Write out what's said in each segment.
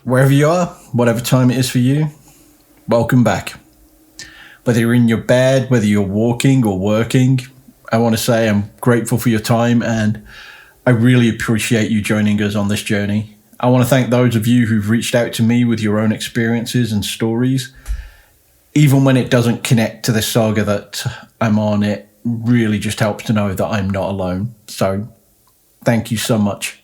Wherever you are, whatever time it is for you, welcome back. Whether you're in your bed, whether you're walking or working, I want to say I'm grateful for your time and I really appreciate you joining us on this journey. I want to thank those of you who've reached out to me with your own experiences and stories. Even when it doesn't connect to the saga that I'm on, it really just helps to know that I'm not alone. So thank you so much.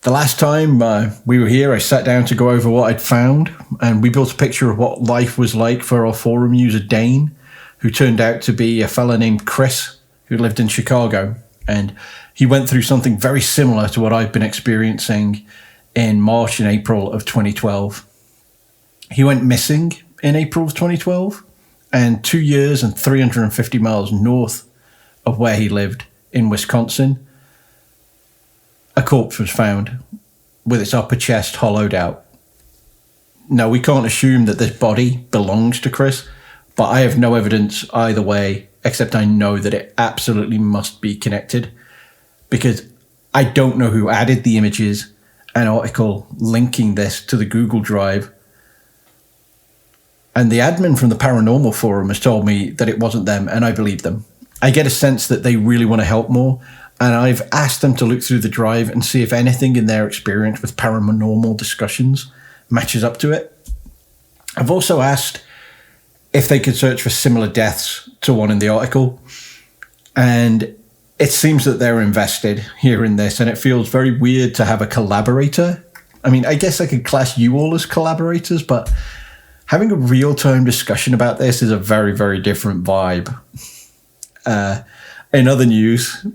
The last time we were here, I sat down to go over what I'd found, and we built a picture of what life was like for our forum user, Dane, who turned out to be a fella named Chris, who lived in Chicago. And he went through something very similar to what I've been experiencing in March and April of 2012. He went missing in April of 2012, and 2 years and 350 miles north of where he lived in Wisconsin, a corpse was found with its upper chest hollowed out. Now, we can't assume that this body belongs to Chris, but I have no evidence either way, except I know that it absolutely must be connected, because I don't know who added the images and article linking this to the Google Drive. And the admin from the Paranormal Forum has told me that it wasn't them, and I believe them. I get a sense that they really want to help more, and I've asked them to look through the drive and see if anything in their experience with paranormal discussions matches up to it. I've also asked if they could search for similar deaths to one in the article, and it seems that they're invested here in this, and it feels very weird to have a collaborator. I mean, I guess I could class you all as collaborators, but having a real-time discussion about this is a very, very different vibe. In other news,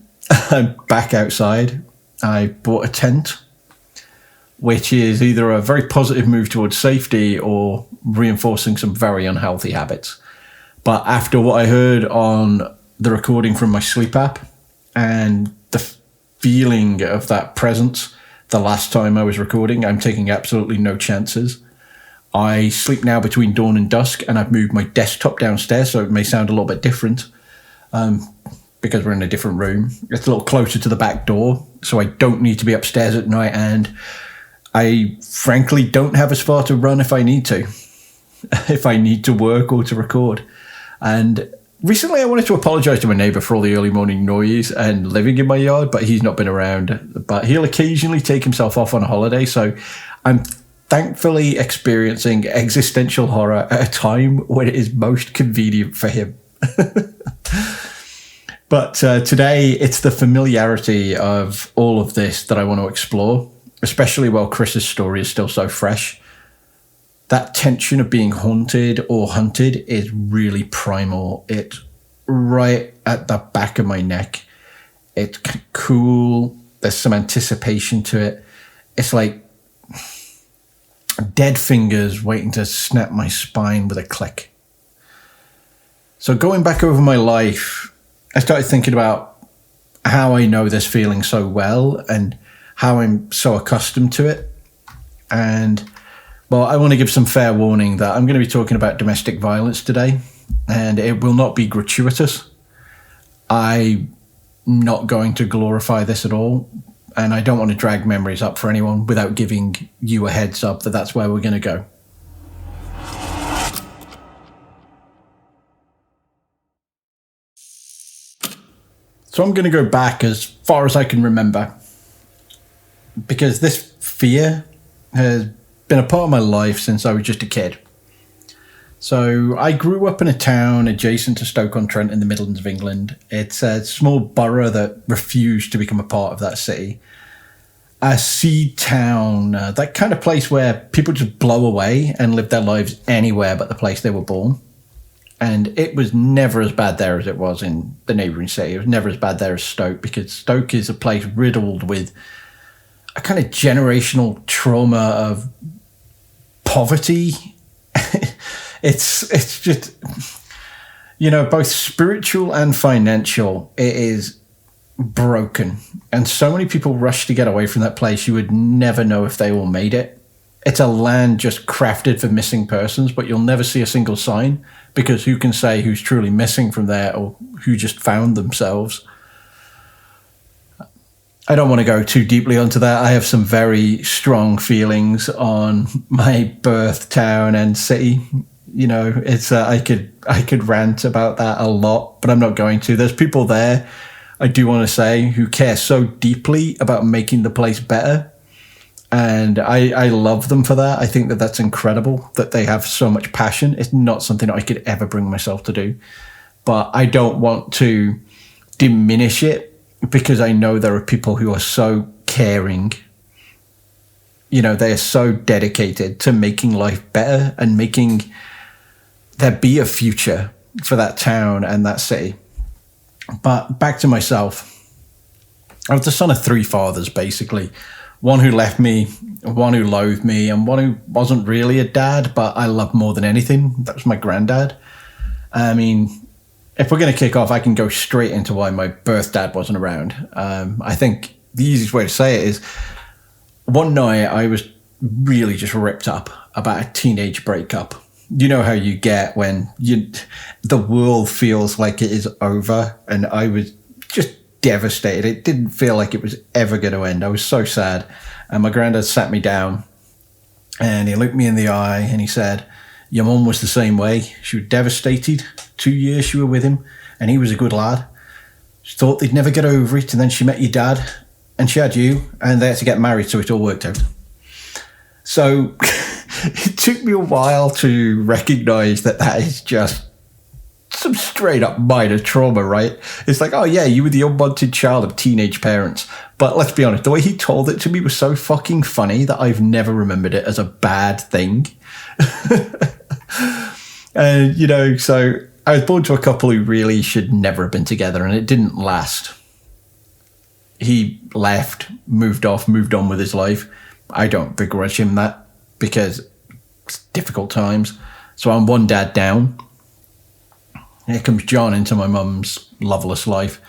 I'm back outside. I bought a tent, which is either a very positive move towards safety or reinforcing some very unhealthy habits. But after what I heard on the recording from my sleep app and the feeling of that presence the last time I was recording, I'm taking absolutely no chances. I sleep now between dawn and dusk, and I've moved my desktop downstairs, so it may sound a little bit different. Because we're in a different room. It's a little closer to the back door, so I don't need to be upstairs at night, and I frankly don't have as far to run if I need to, if I need to work or to record. And recently I wanted to apologize to my neighbor for all the early morning noise and living in my yard, but he's not been around. But he'll occasionally take himself off on a holiday, so I'm thankfully experiencing existential horror at a time when it is most convenient for him. But today, it's the familiarity of all of this that I want to explore, especially while Chris's story is still so fresh. That tension of being haunted or hunted is really primal. It's right at the back of my neck. It's cool. There's some anticipation to it. It's like dead fingers waiting to snap my spine with a click. So going back over my life, I started thinking about how I know this feeling so well and how I'm so accustomed to it. And, well, I want to give some fair warning that I'm going to be talking about domestic violence today, and it will not be gratuitous. I'm not going to glorify this at all, and I don't want to drag memories up for anyone without giving you a heads up that that's where we're going to go. So I'm going to go back as far as I can remember, because this fear has been a part of my life since I was just a kid. So I grew up in a town adjacent to Stoke-on-Trent in the Midlands of England. It's a small borough that refused to become a part of that city. A seed town, that kind of place where people just blow away and live their lives anywhere but the place they were born. And it was never as bad there as it was in the neighbouring city. It was never as bad there as Stoke, because Stoke is a place riddled with a kind of generational trauma of poverty. It's just, you know, both spiritual and financial. It is broken. And so many people rush to get away from that place, you would never know if they all made it. It's a land just crafted for missing persons, but you'll never see a single sign, because who can say who's truly missing from there or who just found themselves? I don't want to go too deeply onto that. I have some very strong feelings on my birth town and city. You know, it's I could rant about that a lot, but I'm not going to. There's people there, I do want to say, who care so deeply about making the place better. And I love them for that. I think that that's incredible that they have so much passion. It's not something I could ever bring myself to do. But I don't want to diminish it because I know there are people who are so caring. You know, they're so dedicated to making life better and making there be a future for that town and that city. But back to myself. I was the son of three fathers, basically. One who left me, one who loathed me, and one who wasn't really a dad, but I loved more than anything. That was my granddad. I mean, if we're going to kick off, I can go straight into why my birth dad wasn't around. I think the easiest way to say it is one night I was really just ripped up about a teenage breakup. You know how you get when the world feels like it is over, and I was just devastated. It didn't feel like it was ever going to end. I was so sad. And my granddad sat me down and he looked me in the eye and he said, "Your mum was the same way. She was devastated. 2 years she were with him and he was a good lad. She thought they'd never get over it, and then she met your dad and she had you and they had to get married, so it all worked out." So it took me a while to recognize that that is just some straight up minor trauma, right? It's like, oh yeah, you were the unwanted child of teenage parents. But let's be honest, the way he told it to me was so fucking funny that I've never remembered it as a bad thing. And, you know, so I was born to a couple who really should never have been together, and it didn't last. He left, moved on with his life. I don't begrudge him that because it's difficult times. So I'm one dad down. Here comes John into my mum's loveless life.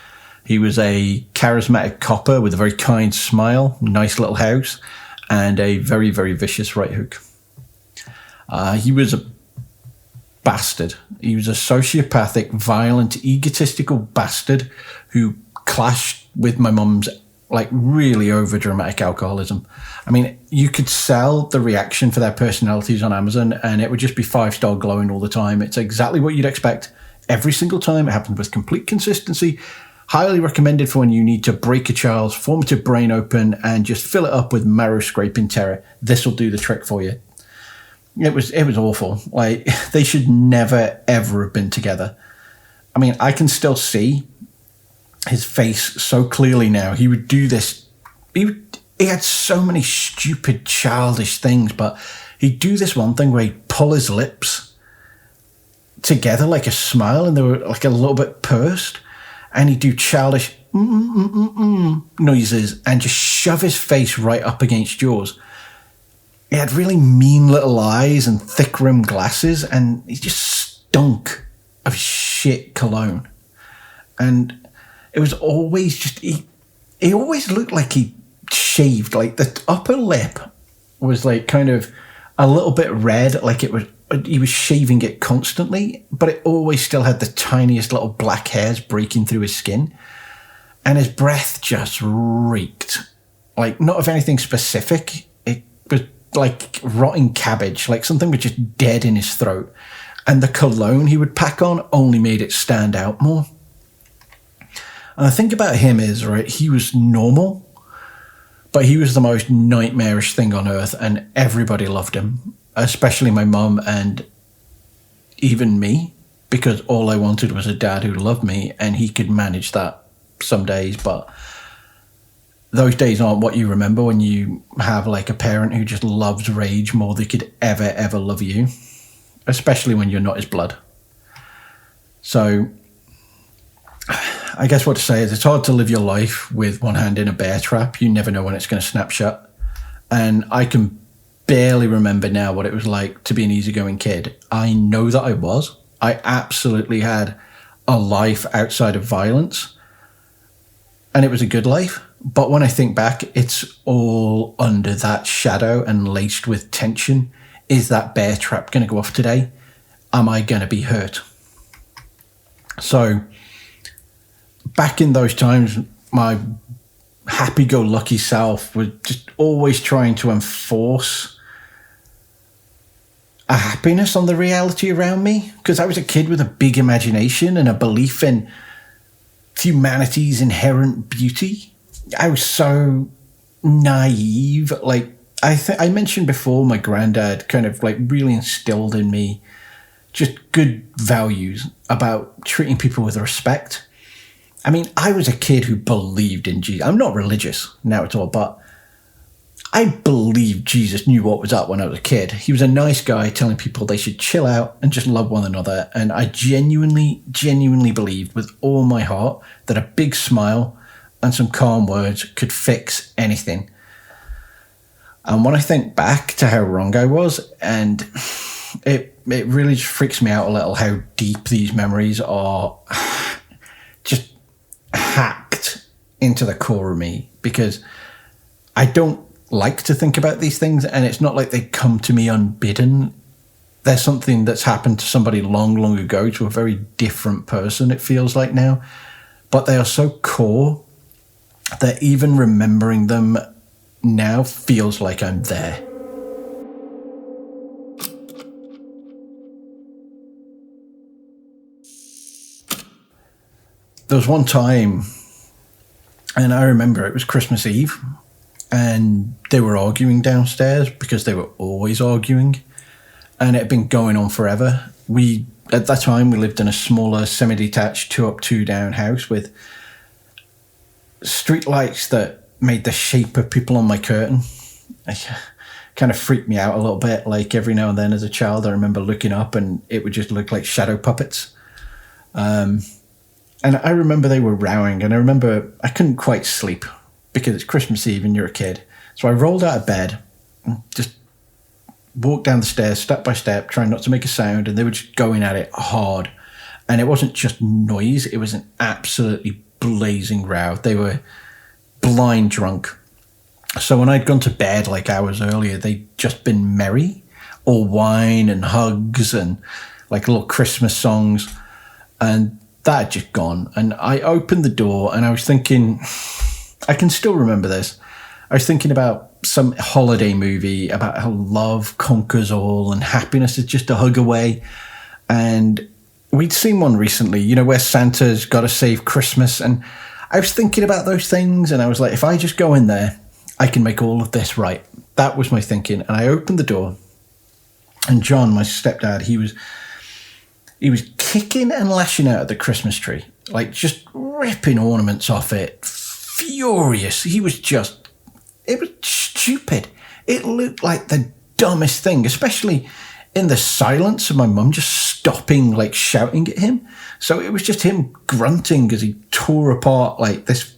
He was a charismatic copper with a very kind smile, nice little house, and a very, very vicious right hook. He was a bastard. He was a sociopathic, violent, egotistical bastard who clashed with my mum's like really over dramatic alcoholism. I mean, you could sell the reaction for their personalities on Amazon and it would just be 5-star glowing all the time. It's exactly what you'd expect. Every single time. It happens with complete consistency. Highly recommended for when you need to break a child's formative brain open and just fill it up with marrow scraping terror. This will do the trick for you. It was awful. Like, they should never ever have been together. I mean, I can still see his face so clearly now. He would do this. He had so many stupid, childish things, but he'd do this one thing where he'd pull his lips together like a smile, and they were like a little bit pursed, and he'd do childish noises and just shove his face right up against yours. He had really mean little eyes and thick rimmed glasses, and he just stunk of shit cologne. And it was always just he always looked like he shaved, like the upper lip was like kind of a little bit red, like he was shaving it constantly, but it always still had the tiniest little black hairs breaking through his skin. And his breath just reeked. Like, not of anything specific. It was like rotting cabbage, like something was just dead in his throat. And the cologne he would pack on only made it stand out more. And the thing about him is, right, he was normal, but he was the most nightmarish thing on earth, and everybody loved him. Especially my mum and even me, because all I wanted was a dad who loved me, and he could manage that some days, but those days aren't what you remember when you have like a parent who just loves rage more than they could ever love you, especially when you're not his blood. So I guess what to say is it's hard to live your life with one hand in a bear trap. You never know when it's going to snap shut. And I can barely remember now what it was like to be an easygoing kid. I know that I was. I absolutely had a life outside of violence, and it was a good life. But when I think back, it's all under that shadow and laced with tension. Is that bear trap going to go off today? Am I going to be hurt? So back in those times, my happy-go-lucky self was just always trying to enforce a happiness on the reality around me, because I was a kid with a big imagination and a belief in humanity's inherent beauty. I was so naive. Like, I mentioned before, my granddad kind of like really instilled in me just good values about treating people with respect. I mean, I was a kid who believed in Jesus. I'm not religious now at all, but I believed Jesus knew what was up when I was a kid. He was a nice guy telling people they should chill out and just love one another. And I genuinely believed with all my heart that a big smile and some calm words could fix anything. And when I think back to how wrong I was, and it really just freaks me out a little how deep these memories are just hacked into the core of me, because I don't like to think about these things, and it's not like they come to me unbidden. There's something that's happened to somebody long ago, to a very different person, it feels like now, but they are so core that even remembering them now feels like I'm there. There was one time, and I remember it was Christmas Eve, and they were arguing downstairs, because they were always arguing, and it had been going on forever. At that time, we lived in a smaller, semi-detached 2-up, 2-down house with street lights that made the shape of people on my curtain. It kind of freaked me out a little bit. Like, every now and then as a child, I remember looking up and it would just look like shadow puppets. And I remember they were rowing, and I remember I couldn't quite sleep because it's Christmas Eve and you're a kid. So I rolled out of bed and just walked down the stairs step by step, trying not to make a sound, and they were just going at it hard. And it wasn't just noise, it was an absolutely blazing row. They were blind drunk. So when I'd gone to bed like hours earlier, they'd just been merry, all wine and hugs and like little Christmas songs. And that had just gone. And I opened the door and I was thinking, I can still remember this. I was thinking about some holiday movie about how love conquers all and happiness is just a hug away. And we'd seen one recently, you know, where Santa's got to save Christmas. And I was thinking about those things, and I was like, if I just go in there, I can make all of this right. That was my thinking. And I opened the door, and John, my stepdad, he was kicking and lashing out at the Christmas tree, like just ripping ornaments off it, furious. It was stupid. It looked like the dumbest thing, especially in the silence of my mum just stopping, like shouting at him. So it was just him grunting as he tore apart like this.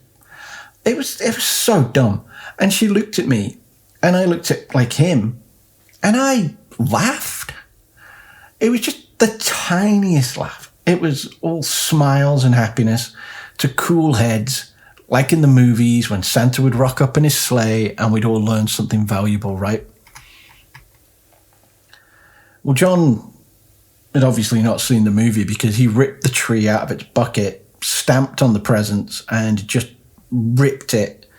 It was so dumb. And she looked at me, and I looked at like him, and I laughed. It was just the tiniest laugh. It was all smiles and happiness to cool heads, like in the movies when Santa would rock up in his sleigh and we'd all learn something valuable, right? Well, John had obviously not seen the movie, because he ripped the tree out of its bucket, stamped on the presents, and just ripped it.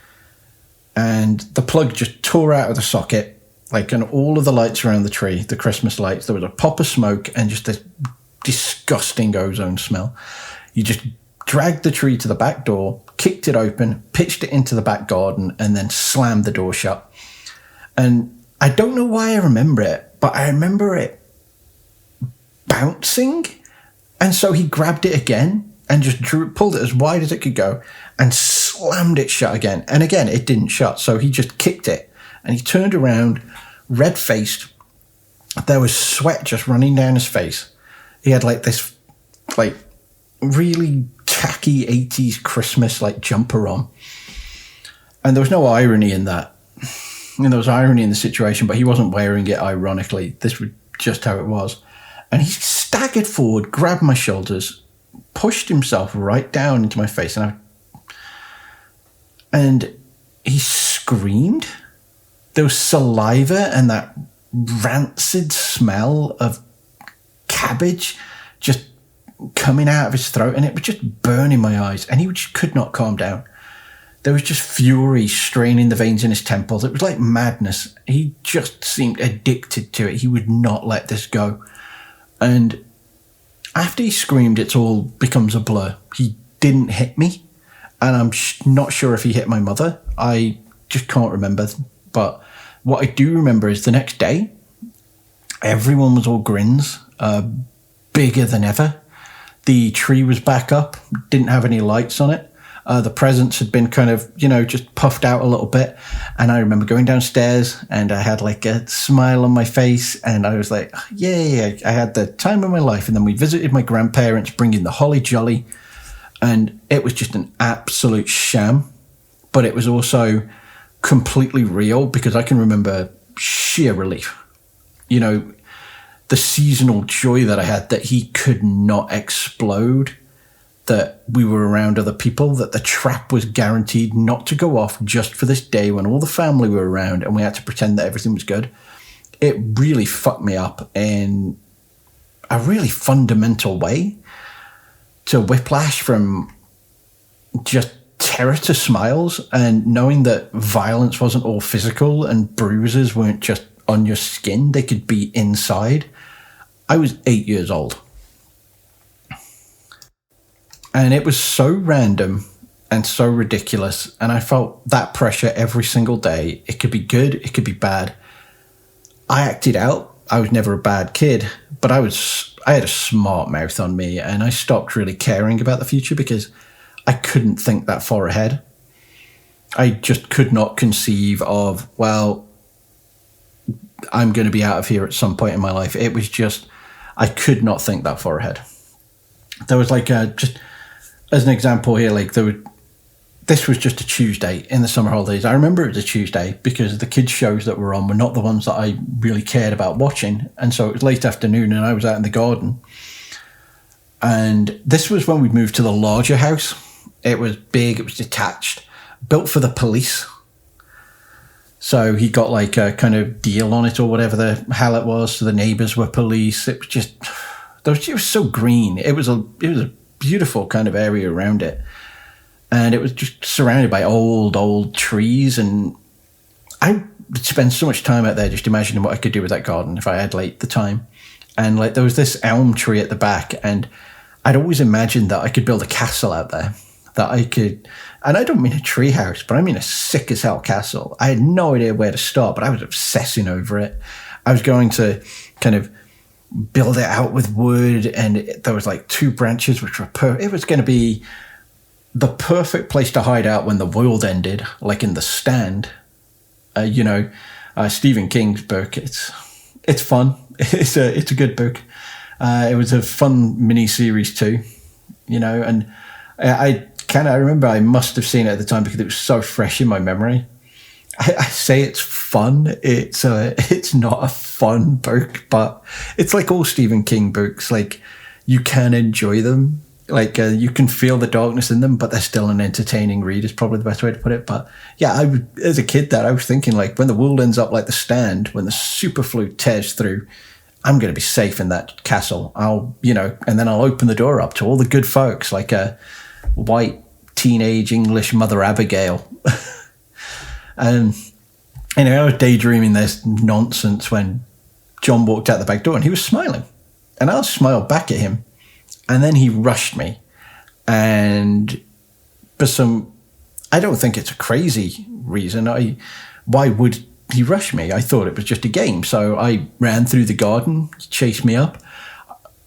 And the plug just tore out of the socket, like, and all of the lights around the tree, the Christmas lights, there was a pop of smoke and just this disgusting ozone smell. You just dragged the tree to the back door, kicked it open, pitched it into the back garden, and then slammed the door shut. And I don't know why I remember it, but I remember it bouncing. And so he grabbed it again and just pulled it as wide as it could go and slammed it shut again. And again, it didn't shut. So he just kicked it. And he turned around, red-faced. There was sweat just running down his face. He had like this, like, really tacky 80s Christmas, like, jumper on. And there was no irony in that. I mean, there was irony in the situation, but he wasn't wearing it ironically. This was just how it was. And he staggered forward, grabbed my shoulders, pushed himself right down into my face, and he screamed. There was saliva and that rancid smell of cabbage just coming out of his throat, and it was just burning my eyes, and he just could not calm down. There was just fury straining the veins in his temples. It was like madness. He just seemed addicted to it. He would not let this go. And after he screamed, it all becomes a blur. He didn't hit me, and I'm not sure if he hit my mother. I just can't remember. But what I do remember is the next day, everyone was all grins, bigger than ever. The tree was back up, didn't have any lights on it. The presents had been kind of, just puffed out a little bit. And I remember going downstairs and I had like a smile on my face and I was like, yay, I had the time of my life. And then we visited my grandparents, bringing the holly jolly. And it was just an absolute sham. But it was also completely real because I can remember sheer relief. The seasonal joy that I had that he could not explode, that we were around other people, that the trap was guaranteed not to go off just for this day when all the family were around and we had to pretend that everything was good. It really fucked me up in a really fundamental way, to whiplash from just terror to smiles, and knowing that violence wasn't all physical and bruises weren't just on your skin, they could be inside. I was 8 years old. And it was so random and so ridiculous. And I felt that pressure every single day. It could be good, it could be bad. I acted out. I was never a bad kid, but I had a smart mouth on me, and I stopped really caring about the future because I couldn't think that far ahead. I just could not conceive of, well, I'm going to be out of here at some point in my life. It was just, I could not think that far ahead. There was like just as an example here, like this was just a Tuesday in the summer holidays. I remember it was a Tuesday because the kids' shows that were on were not the ones that I really cared about watching. And so it was late afternoon and I was out in the garden. And this was when we moved to the larger house. It was big, it was detached, built for the police. So he got like a kind of deal on it or whatever the hell it was. So the neighbours were police. It was just, it was so green. It was a beautiful kind of area around it. And it was just surrounded by old trees. And I would spend so much time out there just imagining what I could do with that garden if I had like the time. And like there was this elm tree at the back, and I'd always imagined that I could build a castle out there. That I could, and I don't mean a tree house, but I mean a sick as hell castle. I had no idea where to start, but I was obsessing over it. I was going to kind of build it out with wood, and there was like 2 branches which were it was going to be the perfect place to hide out when the world ended, like in The Stand. Stephen King's book. It's fun. It's a good book. It was a fun mini series too, and I remember I must have seen it at the time because it was so fresh in my memory. I say it's fun. It's not a fun book, but it's like all Stephen King books. Like you can enjoy them. Like you can feel the darkness in them, but they're still an entertaining read is probably the best way to put it. But yeah, as a kid I was thinking like when the world ends up like The Stand, when the super flu tears through, I'm going to be safe in that castle. And then I'll open the door up to all the good folks like a white teenage English Mother Abigail. And I was daydreaming this nonsense when John walked out the back door and he was smiling. And I smiled back at him. And then he rushed me. And I don't think it's a crazy reason. Why would he rush me? I thought it was just a game. So I ran through the garden, he chased me up.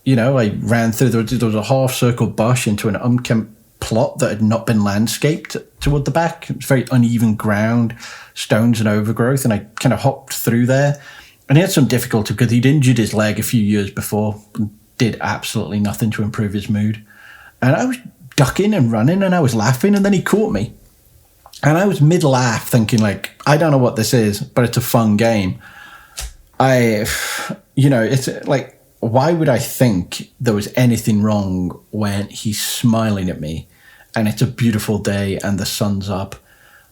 I ran through, there was a half circle bush into an unkempt plot that had not been landscaped toward the back. It was very uneven ground, stones and overgrowth, and I kind of hopped through there. And he had some difficulty because he'd injured his leg a few years before and did absolutely nothing to improve his mood. And I was ducking and running and I was laughing, and then he caught me. And I was mid-laugh thinking like, I don't know what this is, but it's a fun game. It's like, why would I think there was anything wrong when he's smiling at me and it's a beautiful day and the sun's up?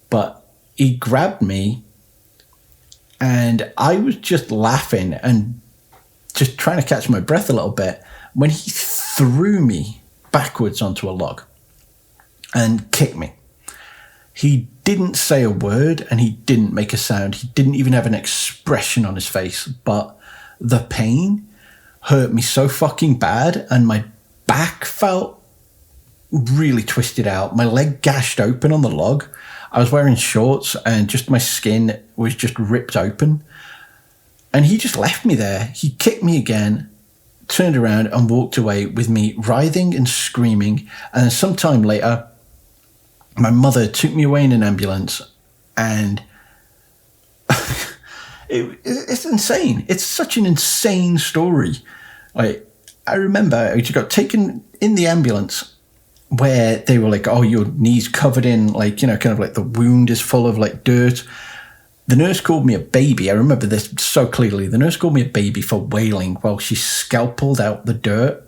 But he grabbed me and I was just laughing and just trying to catch my breath a little bit when he threw me backwards onto a log and kicked me. He didn't say a word and he didn't make a sound. He didn't even have an expression on his face, but the pain hurt me so fucking bad, and my back felt really twisted out. My leg gashed open on the log. I was wearing shorts and just my skin was just ripped open. And he just left me there. He kicked me again, turned around and walked away with me writhing and screaming. And then sometime later, my mother took me away in an ambulance, and it's insane. It's such an insane story. Like, I remember I just got taken in the ambulance where they were like, oh, your knee's covered in, like, you know, kind of like the wound is full of like dirt. The nurse called me a baby. I remember this so clearly. The nurse called me a baby for wailing while she scalpeled out the dirt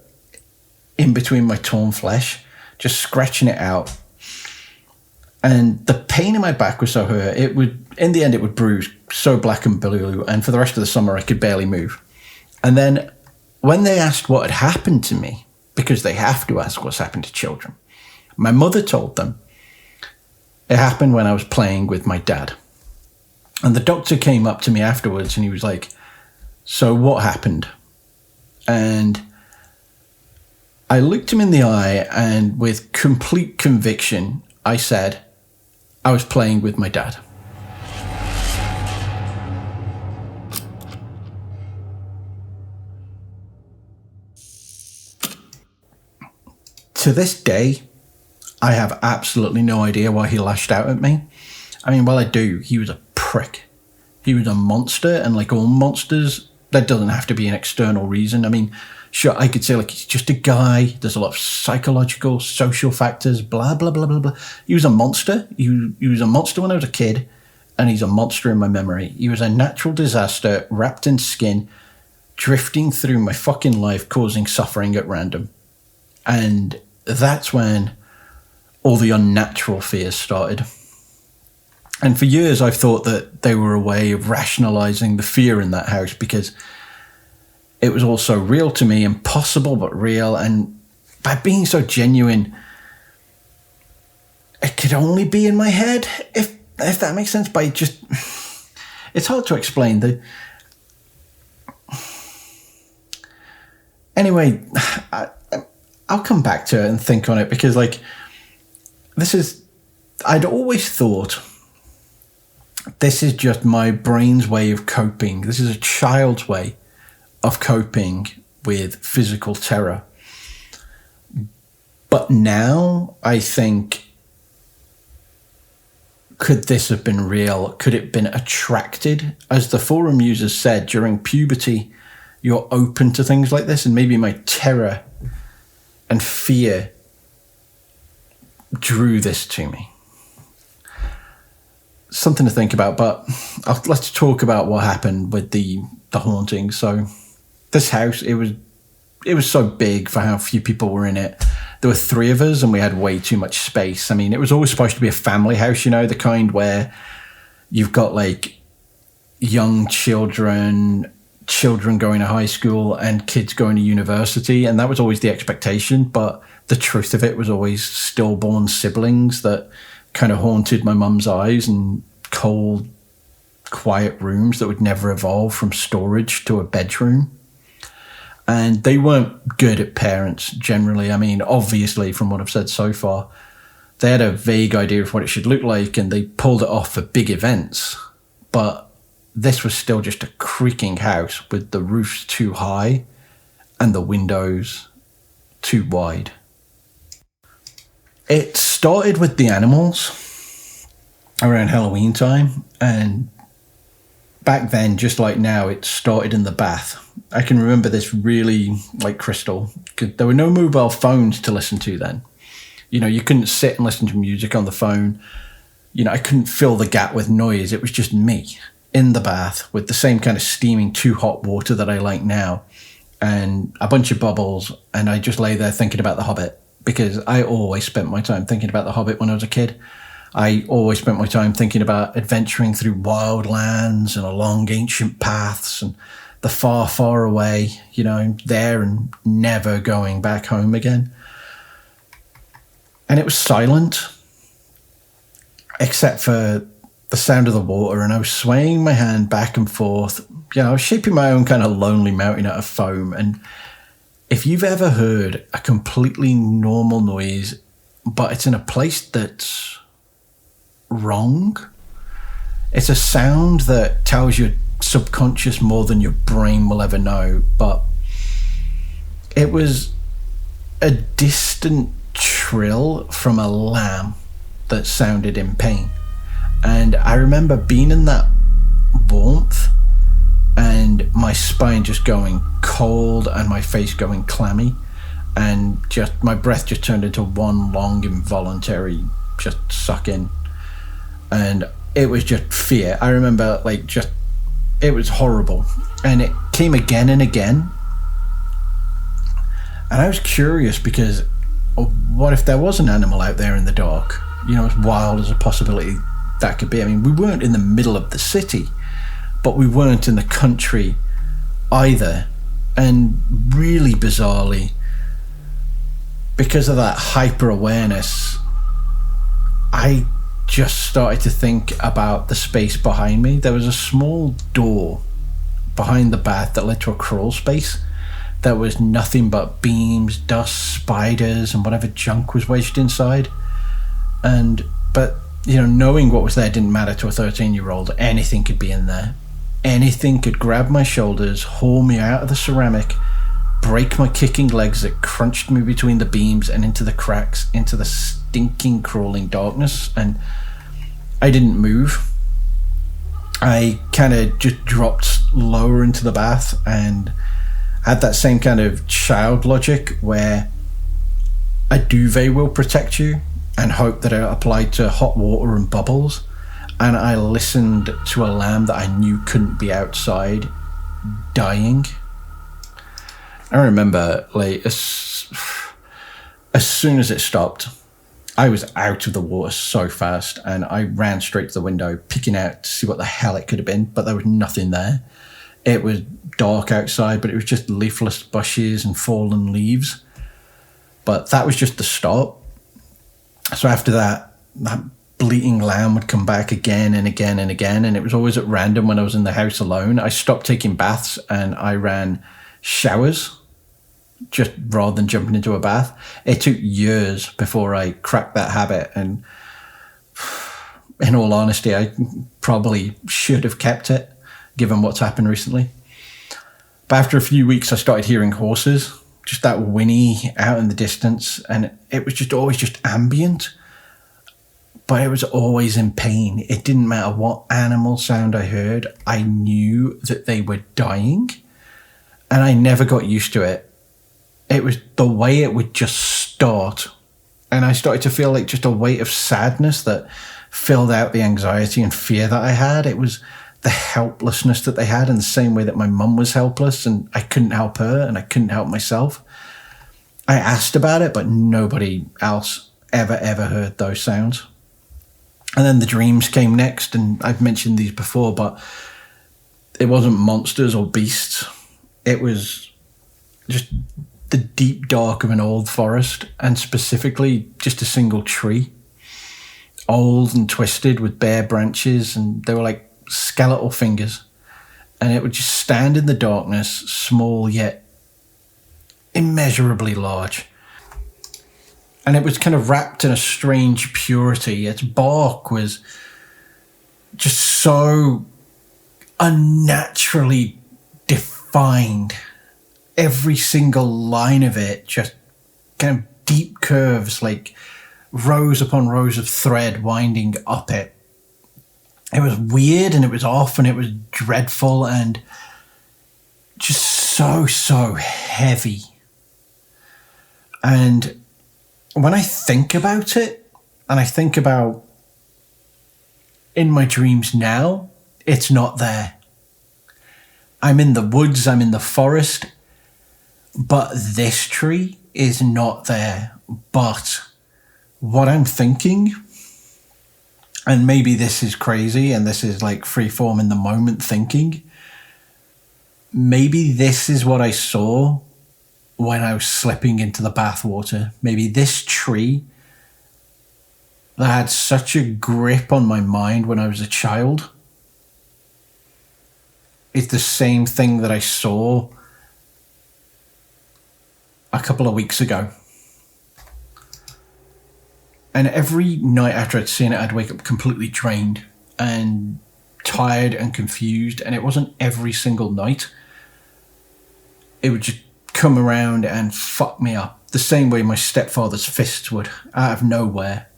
in between my torn flesh, just scratching it out. And the pain in my back was so hurt. It would, in the end, it would bruise so black and blue. And for the rest of the summer, I could barely move. And then when they asked what had happened to me, because they have to ask what's happened to children, my mother told them it happened when I was playing with my dad. And the doctor came up to me afterwards and he was like, so what happened? And I looked him in the eye, and with complete conviction, I said, I was playing with my dad. To this day, I have absolutely no idea why he lashed out at me. I mean, well, I do. He was a prick. He was a monster, and like all monsters, that doesn't have to be an external reason. I mean, sure, I could say like he's just a guy. There's a lot of psychological, social factors, blah, blah, blah, blah, blah. He was a monster. He was a monster when I was a kid, and he's a monster in my memory. He was a natural disaster wrapped in skin, drifting through my fucking life, causing suffering at random. And that's when all the unnatural fears started. And for years, I've thought that they were a way of rationalizing the fear in that house because it was all so real to me, impossible but real. And by being so genuine, it could only be in my head, if that makes sense. By just, it's hard to explain. Anyway, I'll come back to it and think on it because, like, I'd always thought this is just my brain's way of coping. This is a child's way of coping with physical terror. But now I think, could this have been real? Could it have been attracted? As the forum users said, during puberty, you're open to things like this, and maybe my terror and fear drew this to me. Something to think about, but let's talk about what happened with the haunting. So this house, it was so big for how few people were in it. There were 3 of us and we had way too much space. I mean, it was always supposed to be a family house, you know, the kind where you've got like young children going to high school and kids going to university. And that was always the expectation. But the truth of it was always stillborn siblings that kind of haunted my mum's eyes, and cold, quiet rooms that would never evolve from storage to a bedroom. And they weren't good at parents generally. I mean, obviously, from what I've said so far, they had a vague idea of what it should look like and they pulled it off for big events. But this was still just a creaking house with the roofs too high and the windows too wide. It started with the animals around Halloween time, and back then, just like now, it started in the bath. I can remember this really like crystal. There were no mobile phones to listen to then. You know, you couldn't sit and listen to music on the phone. You know, I couldn't fill the gap with noise. It was just me in the bath with the same kind of steaming too hot water that I like now, and a bunch of bubbles, and I just lay there thinking about The Hobbit. Because I always spent my time thinking about The Hobbit when I was a kid. I always spent my time thinking about adventuring through wild lands and along ancient paths and the far, far away, you know, there and never going back home again. And it was silent. except for the sound of the water, and I was swaying my hand back and forth. I was shaping my own kind of lonely mountain out of foam. And if you've ever heard a completely normal noise, but it's in a place that's wrong, it's a sound that tells your subconscious more than your brain will ever know. But it was a distant trill from a lamb that sounded in pain. And I remember being in that warmth and my spine just going cold and my face going clammy, and just my breath just turned into one long involuntary just suck in. And it was just fear. I remember it was horrible. And it came again and again. And I was curious because what if there was an animal out there in the dark? As wild as a possibility that could be. I mean, we weren't in the middle of the city, but we weren't in the country either. And really bizarrely, because of that hyper awareness, I just started to think about the space behind me. There was a small door behind the bath that led to a crawl space. There was nothing but beams, dust, spiders, and whatever junk was wedged inside. But knowing what was there didn't matter to a 13-year-old. Anything could be in there. Anything could grab my shoulders, haul me out of the ceramic, break my kicking legs that crunched me between the beams and into the cracks, into the stinking, crawling darkness. And I didn't move. I kind of just dropped lower into the bath and had that same kind of child logic where a duvet will protect you, and hope that it applied to hot water and bubbles. And I listened to a lamb that I knew couldn't be outside dying. I remember as soon as it stopped, I was out of the water so fast, and I ran straight to the window, picking out to see what the hell it could have been, but there was nothing there. It was dark outside, but it was just leafless bushes and fallen leaves. But that was just the start. So after that bleating lamb would come back again and again and again, and it was always at random when I was in the house alone. I stopped taking baths and I ran showers just rather than jumping into a bath. It took years before I cracked that habit, and in all honesty, I probably should have kept it given what's happened recently. But after a few weeks, I started hearing horses, just that whinny out in the distance, and it was just always just ambient, but it was always in pain. It didn't matter what animal sound I heard, I knew that they were dying, and I never got used to it. It was the way it would just start, and I started to feel like just a weight of sadness that filled out the anxiety and fear that I had. It was the helplessness that they had, in the same way that my mum was helpless and I couldn't help her and I couldn't help myself. I asked about it, but nobody else ever heard those sounds. And then the dreams came next, and I've mentioned these before, but it wasn't monsters or beasts. It was just the deep dark of an old forest, and specifically just a single tree, old and twisted with bare branches, and they were like skeletal fingers, and it would just stand in the darkness, small yet immeasurably large. And it was kind of wrapped in a strange purity. Its bark was just so unnaturally defined. Every single line of it just kind of deep curves, like rows upon rows of thread winding up it. It was weird, and it was off, and it was dreadful, and just so heavy. And when I think about it, and I think about in my dreams now, it's not there. I'm in the woods, I'm in the forest, but this tree is not there. But what I'm thinking, and maybe this is crazy and this is like freeform in the moment thinking, maybe this is what I saw when I was slipping into the bathwater. Maybe this tree, that had such a grip on my mind when I was a child. It's the same thing that I saw a couple of weeks ago. And every night after I'd seen it, I'd wake up completely drained and tired and confused. And it wasn't every single night. It would just come around and fuck me up the same way my stepfather's fists would, out of nowhere.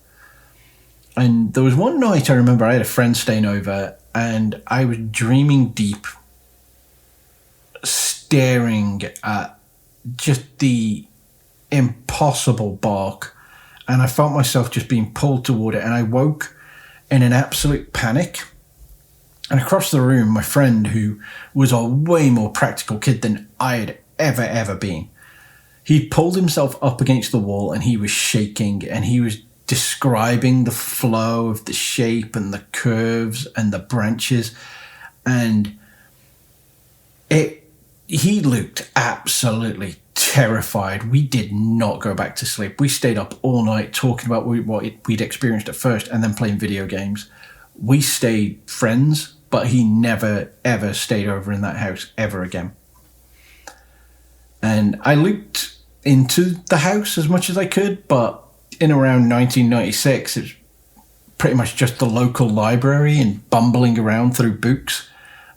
And there was one night I remember I had a friend staying over and I was dreaming deep, staring at just the impossible bark, and I felt myself just being pulled toward it, and I woke in an absolute panic. And across the room, my friend, who was a way more practical kid than I had ever been, he pulled himself up against the wall and he was shaking, and he was describing the flow of the shape and the curves and the branches, and he looked absolutely terrified. We did not go back to sleep. We stayed up all night talking about what we'd experienced at first and then playing video games. We stayed friends, but he never ever stayed over in that house ever again. And I looked into the house as much as I could, but in around 1996, it was pretty much just the local library and bumbling around through books.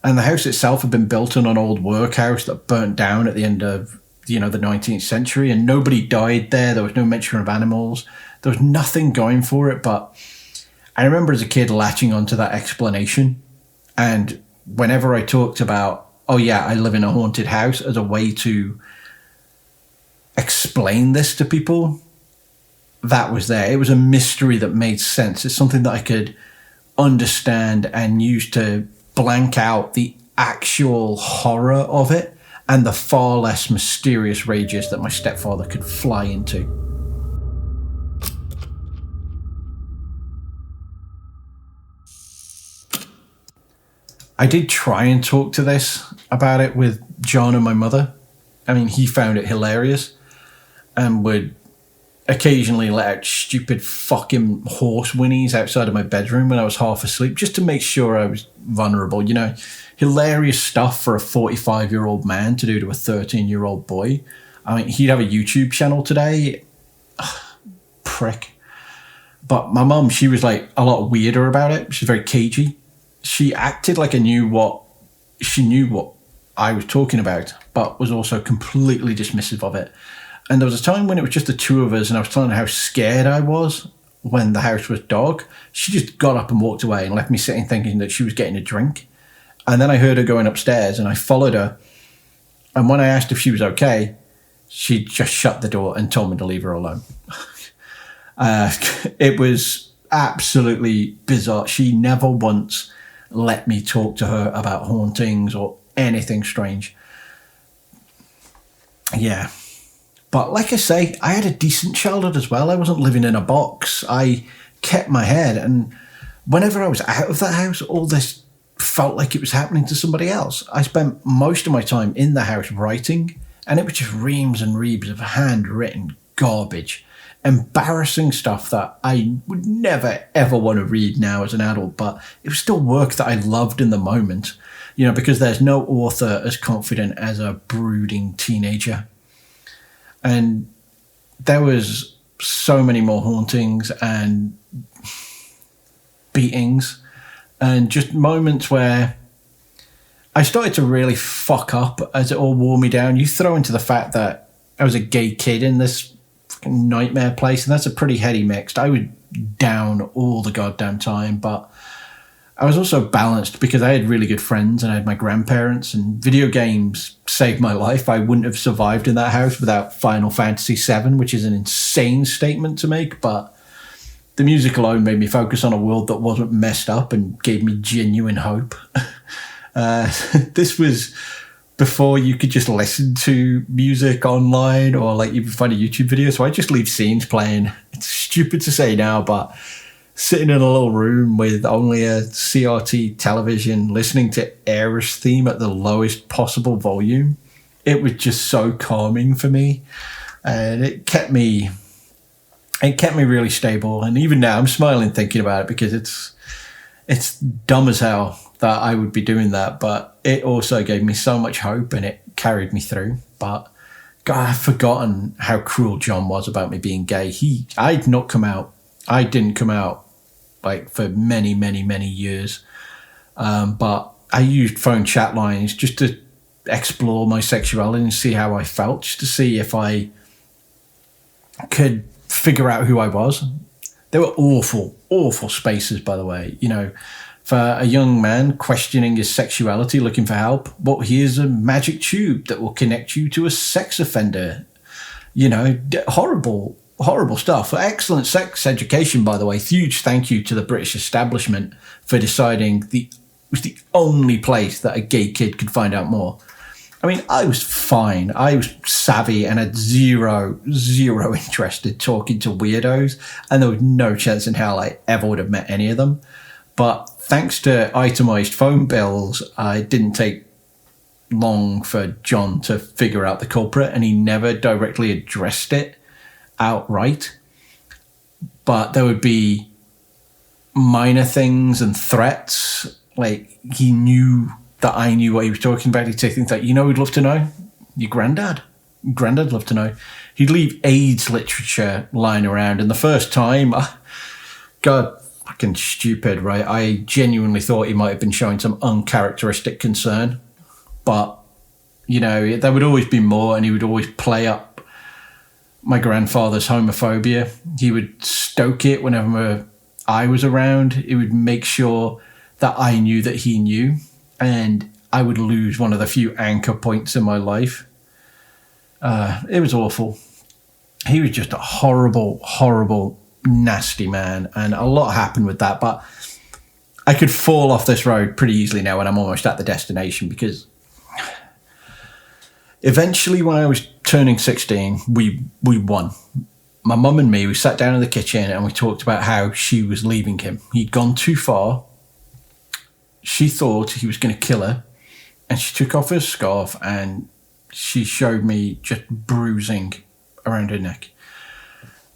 And the house itself had been built on an old workhouse that burnt down at the end of, the 19th century, and nobody died there. There was no mention of animals. There was nothing going for it. But I remember as a kid latching onto that explanation. And whenever I talked about, oh yeah, I live in a haunted house, as a way to explain this to people, that was there. It was a mystery that made sense. It's something that I could understand and use to blank out the actual horror of it and the far less mysterious rages that my stepfather could fly into. I did try and talk to this about it with John and my mother. I mean, he found it hilarious and would occasionally let out stupid fucking horse whinnies outside of my bedroom when I was half asleep, just to make sure I was vulnerable. Hilarious stuff for a 45-year-old man to do to a 13-year-old boy. I mean, he'd have a YouTube channel today. Ugh, prick. But my mum, she was like a lot weirder about it. She's very cagey. She acted like she knew what I was talking about, but was also completely dismissive of it. And there was a time when it was just the two of us and I was telling her how scared I was when the house was dark. She just got up and walked away and left me sitting thinking that she was getting a drink. And then I heard her going upstairs and I followed her. And when I asked if she was okay, she just shut the door and told me to leave her alone. It was absolutely bizarre. She never once let me talk to her about hauntings or anything strange. Yeah. But like I say, I had a decent childhood as well. I wasn't living in a box. I kept my head. And whenever I was out of that house, all this felt like it was happening to somebody else. I spent most of my time in the house writing, and it was just reams and reams of handwritten garbage. Embarrassing stuff that I would never, ever want to read now as an adult, but it was still work that I loved in the moment, because there's no author as confident as a brooding teenager. And there was so many more hauntings and beatings and just moments where I started to really fuck up as it all wore me down. You throw into the fact that I was a gay kid in this fucking nightmare place, and that's a pretty heady mix. I was down all the goddamn time, but I was also balanced because I had really good friends and I had my grandparents, and video games saved my life. I wouldn't have survived in that house without Final Fantasy VII, which is an insane statement to make, but the music alone made me focus on a world that wasn't messed up and gave me genuine hope. This was before you could just listen to music online or like even find a YouTube video, so I just leave scenes playing. It's stupid to say now, but sitting in a little room with only a CRT television, listening to Aerith's theme at the lowest possible volume, it was just so calming for me. And it kept me It kept me really stable. And even now, I'm smiling thinking about it because it's dumb as hell that I would be doing that. But it also gave me so much hope and it carried me through. But God, I've forgotten how cruel John was about me being gay. I'd not come out. I didn't come out like for many, many, many years. But I used phone chat lines just to explore my sexuality and see how I felt, just to see if I could figure out who I was. They were awful, awful spaces, by the way. You know, for a young man questioning his sexuality, looking for help, well, here's a magic tube that will connect you to a sex offender. You know, horrible, horrible stuff. Excellent sex education, by the way. Huge thank you to the British establishment for deciding it was the only place that a gay kid could find out more. I mean, I was fine. I was savvy and had zero interest in talking to weirdos. And there was no chance in hell I ever would have met any of them. But thanks to itemized phone bills, it didn't take long for John to figure out the culprit, and he never directly addressed it outright. But there would be minor things and threats. Like, he knew that I knew what he was talking about. He'd say things like, you know who'd love to know? Your granddad. Granddad'd love to know. He'd leave AIDS literature lying around. And the first time, God, fucking stupid, right? I genuinely thought he might have been showing some uncharacteristic concern. But, you know, there would always be more, and he would always play up my grandfather's homophobia. He would stoke it whenever I was around. He would make sure that I knew that he knew. And I would lose one of the few anchor points in my life. It was awful. He was just a horrible, horrible, nasty man. And a lot happened with that. But I could fall off this road pretty easily now when I'm almost at the destination, because eventually when I was turning 16, we won. My mum and me, we sat down in the kitchen and we talked about how she was leaving him. He'd gone too far. She thought he was going to kill her, and she took off her scarf and she showed me just bruising around her neck.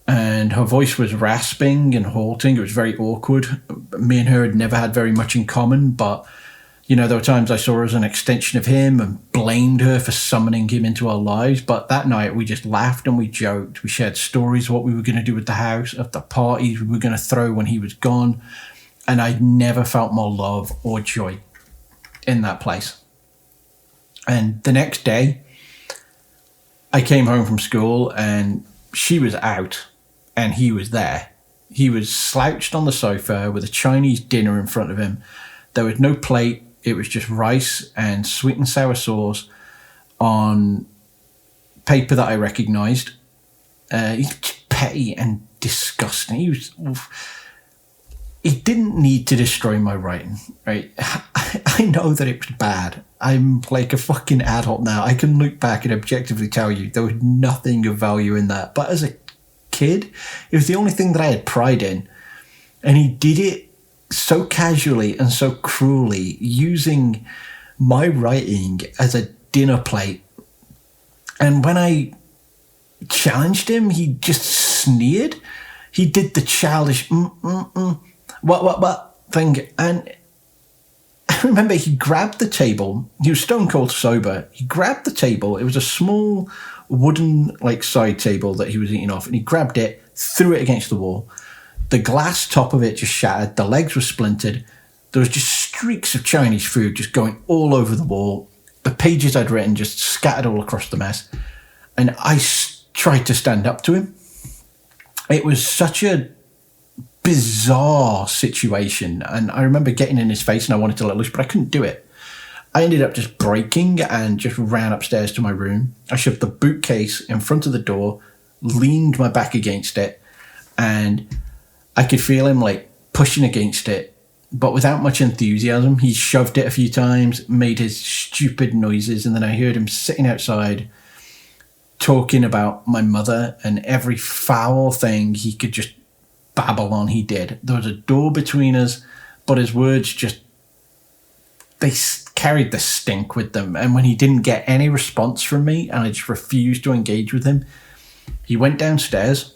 And her voice was rasping and halting. It was very awkward. Me and her had never had very much in common, but, you know, there were times I saw her as an extension of him and blamed her for summoning him into our lives. But that night we just laughed and we joked. We shared stories of what we were going to do with the house, of the parties we were going to throw when he was gone. And I'd never felt more love or joy in that place. And the next day, I came home from school and she was out and he was there. He was slouched on the sofa with a Chinese dinner in front of him. There was no plate. It was just rice and sweet and sour sauce on paper that I recognised. He's petty and disgusting. He didn't need to destroy my writing, right? I know that it was bad. I'm like a fucking adult now. I can look back and objectively tell you there was nothing of value in that. But as a kid, it was the only thing that I had pride in. And he did it so casually and so cruelly, using my writing as a dinner plate. And when I challenged him, he just sneered. He did the childish what thing. And I remember he grabbed the table. He was stone cold sober. He grabbed the table. It was a small wooden side table that he was eating off, and he grabbed it, threw it against the wall. The glass top of it just shattered. The legs were splintered. There was just streaks of Chinese food just going all over the wall. The pages I'd written just scattered all across the mess. And I tried to stand up to him. It was such a bizarre situation. And I remember getting in his face and I wanted to let loose, but I couldn't do it. I ended up just breaking and just ran upstairs to my room. I shoved the bookcase in front of the door, leaned my back against it, and I could feel him pushing against it, but without much enthusiasm. He shoved it a few times, made his stupid noises, and then I heard him sitting outside talking about my mother and every foul thing he could just babble on. He did. There was a door between us, but his words they carried the stink with them. And when he didn't get any response from me and I just refused to engage with him, he went downstairs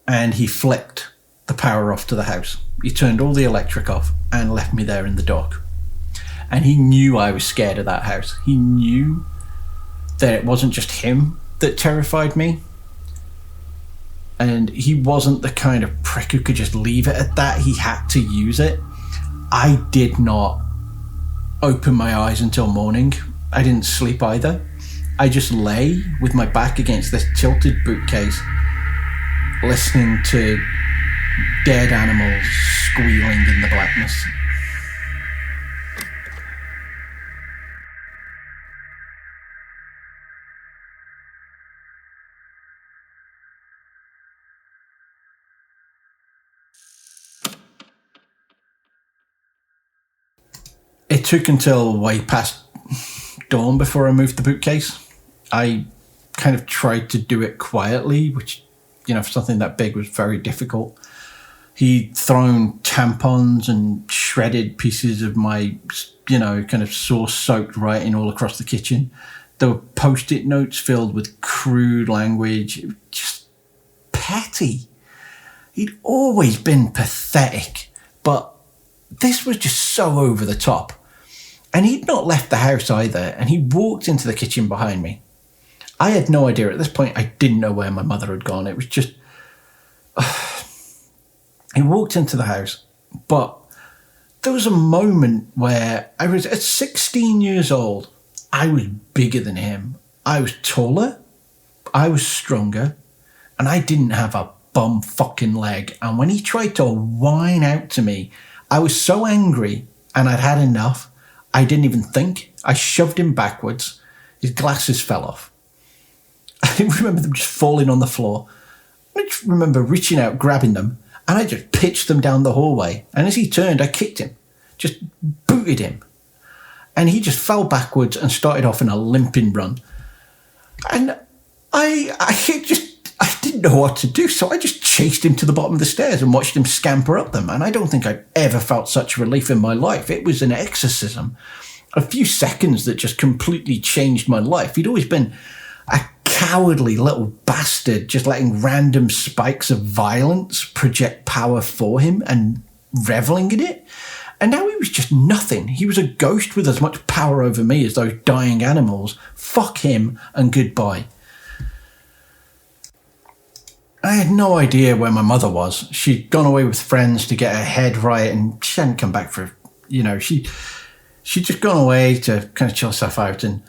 and he flicked the power off to the house. He turned all the electric off and left me there in the dark. And he knew I was scared of that house. He knew that it wasn't just him that terrified me. And he wasn't the kind of prick who could just leave it at that. He had to use it. I did not open my eyes until morning. I didn't sleep either. I just lay with my back against this tilted bookcase, listening to dead animals squealing in the blackness. It took until way past dawn before I moved the bookcase. I kind of tried to do it quietly, which, for something that big was very difficult. He'd thrown tampons and shredded pieces of my, kind of sauce-soaked writing all across the kitchen. There were Post-it notes filled with crude language. It was just petty. He'd always been pathetic, but this was just so over the top. And he'd not left the house either, and he walked into the kitchen behind me. I had no idea. At this point, I didn't know where my mother had gone. It was just... He walked into the house, but there was a moment where I was at 16 years old. I was bigger than him. I was taller. I was stronger. And I didn't have a bum fucking leg. And when he tried to whine out to me, I was so angry and I'd had enough. I didn't even think. I shoved him backwards. His glasses fell off. I remember them just falling on the floor. I just remember reaching out, grabbing them, and I just pitched them down the hallway. And as he turned, I kicked him, just booted him. And he just fell backwards and started off in a limping run. And I didn't know what to do, so I just chased him to the bottom of the stairs and watched him scamper up them. And I don't think I've ever felt such relief in my life. It was an exorcism. A few seconds that just completely changed my life. He'd always been a cowardly little bastard, just letting random spikes of violence project power for him and reveling in it. And now he was just nothing. He was a ghost with as much power over me as those dying animals. Fuck him and goodbye. I had no idea where my mother was. She'd gone away with friends to get her head right, and she hadn't come back for, she'd just gone away to kind of chill herself out. And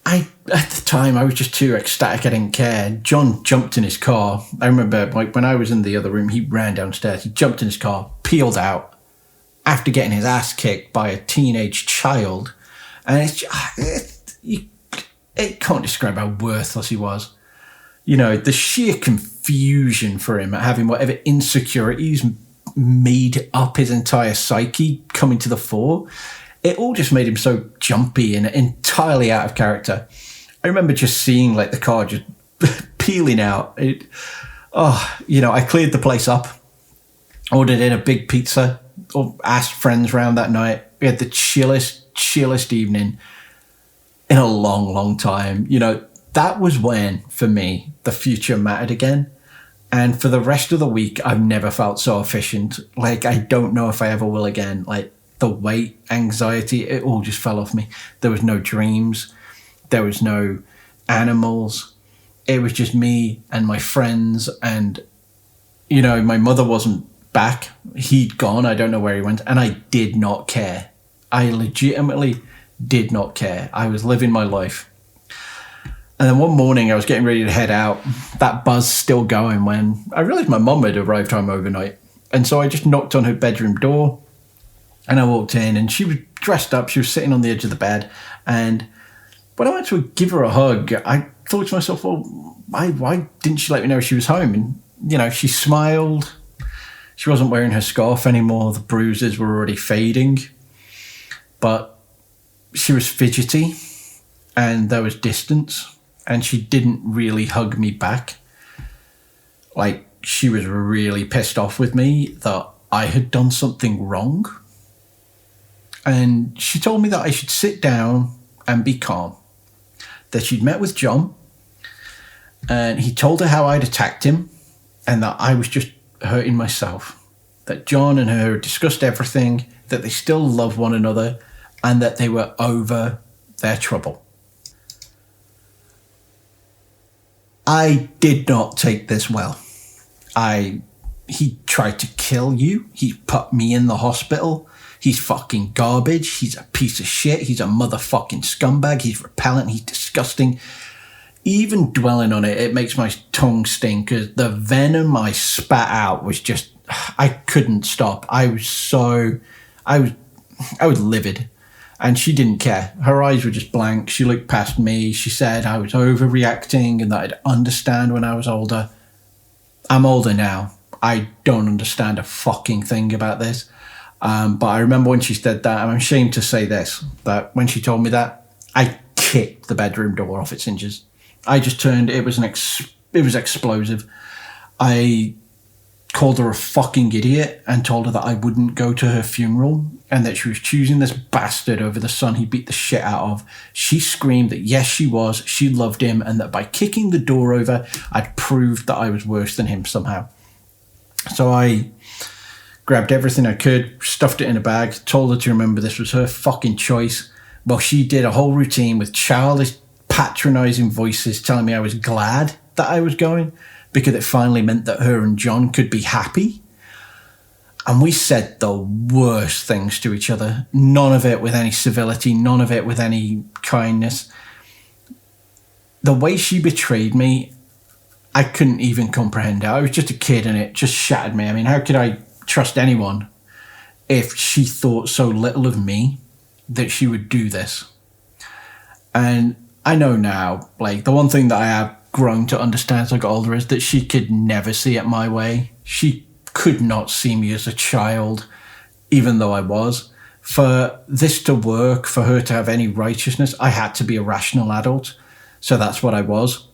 at the time, I was just too ecstatic. I didn't care. John jumped in his car. I remember, when I was in the other room, he ran downstairs. He jumped in his car, peeled out after getting his ass kicked by a teenage child. And it can't describe how worthless he was. The sheer confusion for him at having whatever insecurities made up his entire psyche coming to the fore, it all just made him so jumpy and entirely out of character. I remember just seeing the car just peeling out. I cleared the place up, ordered in a big pizza, or asked friends round that night. We had the chillest evening in a long, long time. That was when, for me, the future mattered again. And for the rest of the week, I've never felt so efficient. I don't know if I ever will again. The weight, anxiety, it all just fell off me. There was no dreams. There was no animals. It was just me and my friends. And, my mother wasn't back. He'd gone. I don't know where he went. And I did not care. I legitimately did not care. I was living my life. And then one morning I was getting ready to head out, that buzz still going, when I realised my mum had arrived home overnight. And so I just knocked on her bedroom door and I walked in, and she was dressed up. She was sitting on the edge of the bed. And when I went to give her a hug, I thought to myself, well, why didn't she let me know she was home? And, she smiled. She wasn't wearing her scarf anymore. The bruises were already fading. But she was fidgety and there was distance. And she didn't really hug me back. She was really pissed off with me that I had done something wrong. And she told me that I should sit down and be calm. That she'd met with John, and he told her how I'd attacked him, and that I was just hurting myself. That John and her discussed everything, that they still love one another, and that they were over their trouble. I did not take this well. He tried to kill you. He put me in the hospital. He's fucking garbage. He's a piece of shit. He's a motherfucking scumbag. He's repellent. He's disgusting. Even dwelling on it, it makes my tongue sting because the venom I spat out was just, I couldn't stop. I was livid. And she didn't care. Her eyes were just blank. She looked past me. She said I was overreacting and that I'd understand when I was older. I'm older now. I don't understand a fucking thing about this. But I remember when she said that, and I'm ashamed to say this, that when she told me that, I kicked the bedroom door off its hinges. I just turned, it was explosive. I called her a fucking idiot and told her that I wouldn't go to her funeral and that she was choosing this bastard over the son he beat the shit out of. She screamed that yes, she was, she loved him, and that by kicking the door over, I'd proved that I was worse than him somehow. So I grabbed everything I could, stuffed it in a bag, told her to remember this was her fucking choice. Well, she did a whole routine with childish, patronising voices telling me I was glad that I was going because it finally meant that her and John could be happy. And we said the worst things to each other. None of it with any civility, none of it with any kindness. The way she betrayed me, I couldn't even comprehend it. I was just a kid and it just shattered me. I mean, how could I trust anyone if she thought so little of me that she would do this? And I know now, like, the one thing that I have grown to understand as I got older is that she could never see it my way. She could not see me as a child, even though I was. For this to work, for her to have any righteousness, I had to be a rational adult. So that's what I was.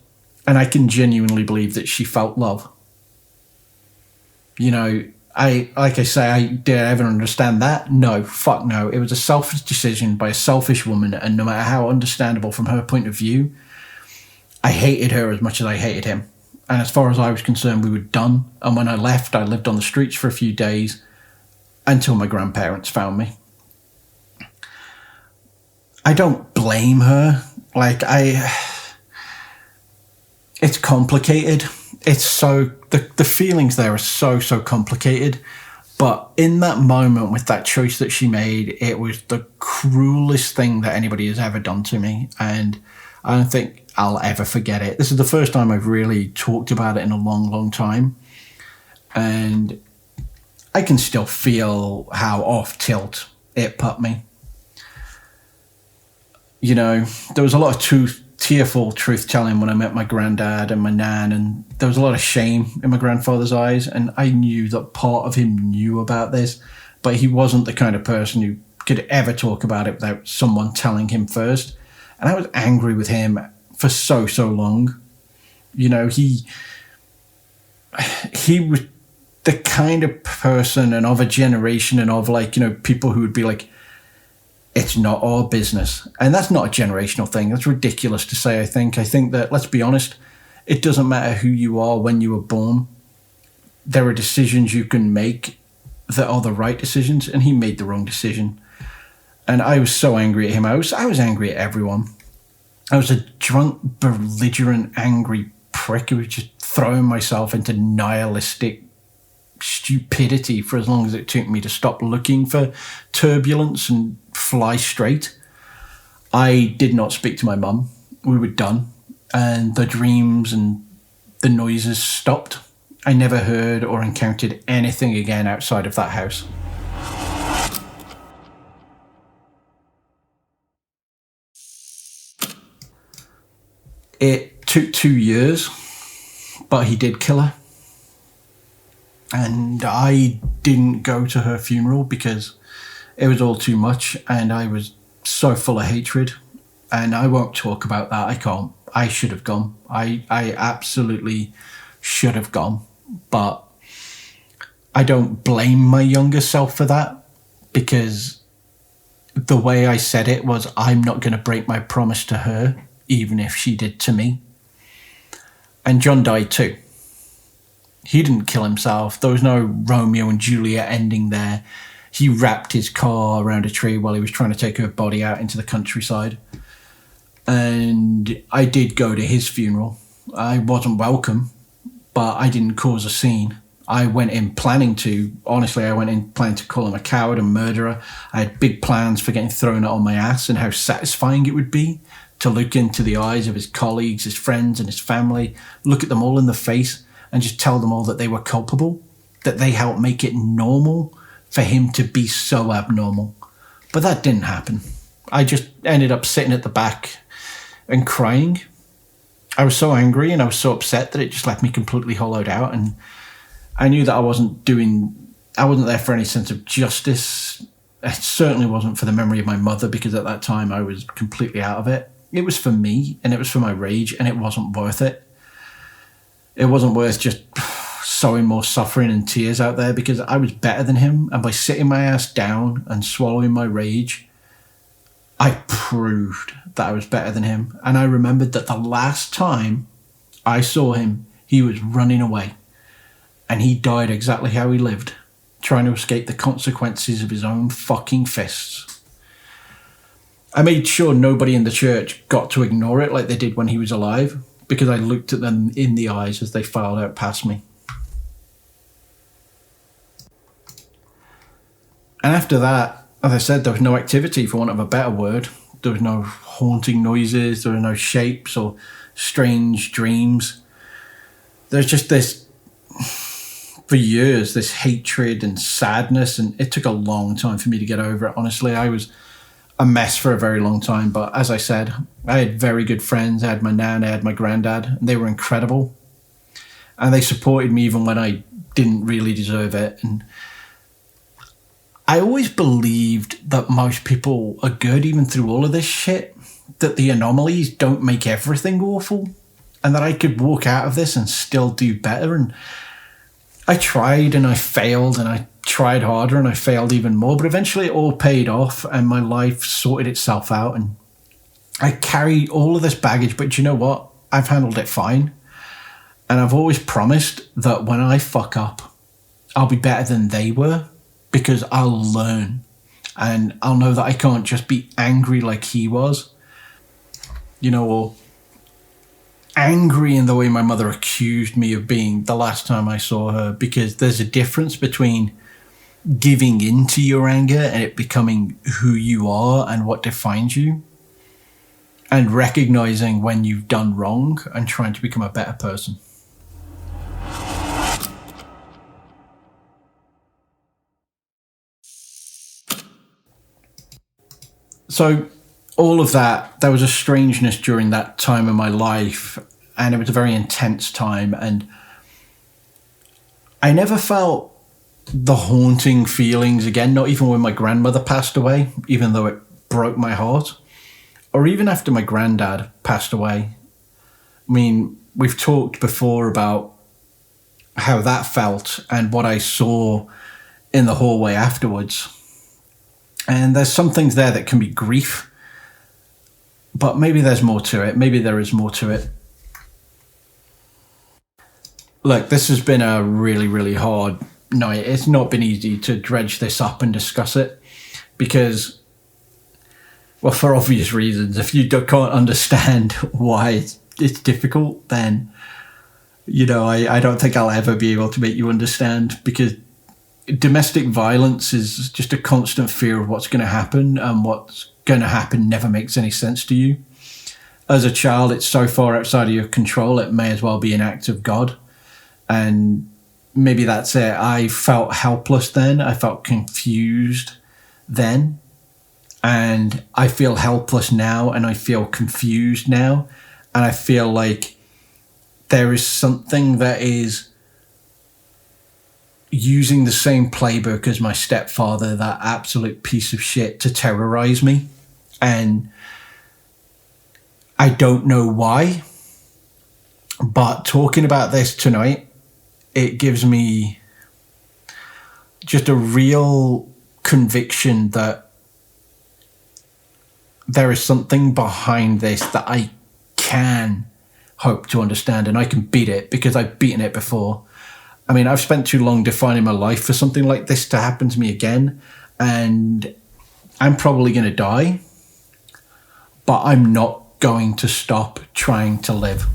And I can genuinely believe that she felt love. You know, did I ever understand that? No, fuck no. It was a selfish decision by a selfish woman, and no matter how understandable from her point of view, I hated her as much as I hated him. And as far as I was concerned, we were done. And when I left, I lived on the streets for a few days until my grandparents found me. I don't blame her. It's complicated. It's so, the feelings there are so complicated. But in that moment with that choice that she made, it was the cruelest thing that anybody has ever done to me. And I don't think I'll ever forget it. This is the first time I've really talked about it in a long time. And I can still feel how off tilt it put me. You know, there was a lot of tearful truth-telling when I met my granddad and my nan, and there was a lot of shame in my grandfather's eyes, and I knew that part of him knew about this, but he wasn't the kind of person who could ever talk about it without someone telling him first. And I was angry with him for so long. You know, he was the kind of person and of a generation and of, like, you know, people who would be like, it's not our business. And that's not a generational thing. That's ridiculous to say, I think. I think that, let's be honest, it doesn't matter who you are when you were born. There are decisions you can make that are the right decisions, and he made the wrong decision. And I was so angry at him. I was angry at everyone. I was a drunk, belligerent, angry prick who was just throwing myself into nihilistic stupidity for as long as it took me to stop looking for turbulence and fly straight. I did not speak to my mum. We were done. And the dreams and the noises stopped. I never heard or encountered anything again outside of that house. It took 2 years, but he did kill her. And I didn't go to her funeral because it was all too much, and I was so full of hatred. And I won't talk about that. I can't. I should have gone. I absolutely should have gone. But I don't blame my younger self for that, because the way I said it was, I'm not going to break my promise to her, even if she did to me. And John died too. He didn't kill himself. There was no Romeo and Juliet ending there. He wrapped his car around a tree while he was trying to take her body out into the countryside. And I did go to his funeral. I wasn't welcome, but I didn't cause a scene. I went in planning to, honestly, I went in planning to call him a coward and murderer. I had big plans for getting thrown out on my ass and how satisfying it would be to look into the eyes of his colleagues, his friends, and his family, look at them all in the face and just tell them all that they were culpable, that they helped make it normal for him to be so abnormal. But that didn't happen. I just ended up sitting at the back and crying. I was so angry and I was so upset that it just left me completely hollowed out, and I knew that I wasn't there for any sense of justice. It certainly wasn't for the memory of my mother, because at that time I was completely out of it. It was for me, and it was for my rage, and it wasn't worth it. It wasn't worth just sowing more suffering and tears out there, because I was better than him, and by sitting my ass down and swallowing my rage, I proved that I was better than him. And I remembered that the last time I saw him, he was running away. And he died exactly how he lived, trying to escape the consequences of his own fucking fists. I made sure nobody in the church got to ignore it like they did when he was alive, because I looked at them in the eyes as they filed out past me. And after that, as I said, there was no activity, for want of a better word. There was no haunting noises, there were no shapes or strange dreams. There's just this, for years, this hatred and sadness, and it took a long time for me to get over it, honestly. I was a mess for a very long time, but as I said, I had very good friends. I had my nan, I had my granddad, and they were incredible. And they supported me even when I didn't really deserve it. And I always believed that most people are good even through all of this shit, that the anomalies don't make everything awful, and that I could walk out of this and still do better. And I tried and I failed, and I tried harder and I failed even more, but eventually it all paid off and my life sorted itself out, and I carry all of this baggage, but you know what? I've handled it fine. And I've always promised that when I fuck up, I'll be better than they were, because I'll learn and I'll know that I can't just be angry like he was, or angry in the way my mother accused me of being the last time I saw her, because there's a difference between giving into your anger and it becoming who you are and what defines you, and recognizing when you've done wrong and trying to become a better person. So all of that, there was a strangeness during that time in my life, and it was a very intense time, and I never felt the haunting feelings again, not even when my grandmother passed away, even though it broke my heart, or even after my granddad passed away. I mean, we've talked before about how that felt and what I saw in the hallway afterwards. And there's some things there that can be grief, but maybe there's more to it. Maybe there is more to it. Look, this has been a really, really hard night. It's not been easy to dredge this up and discuss it because, well, for obvious reasons, if you can't understand why it's difficult, then, I don't think I'll ever be able to make you understand, because domestic violence is just a constant fear of what's going to happen, and what's going to happen never makes any sense to you. As a child, it's so far outside of your control, it may as well be an act of God. And maybe that's it. I felt helpless then. I felt confused then. And I feel helpless now, and I feel confused now. And I feel like there is something that is using the same playbook as my stepfather, that absolute piece of shit, to terrorize me. And I don't know why, but talking about this tonight, it gives me just a real conviction that there is something behind this that I can hope to understand, and I can beat it because I've beaten it before. I mean, I've spent too long defining my life for something like this to happen to me again. And I'm probably going to die, but I'm not going to stop trying to live.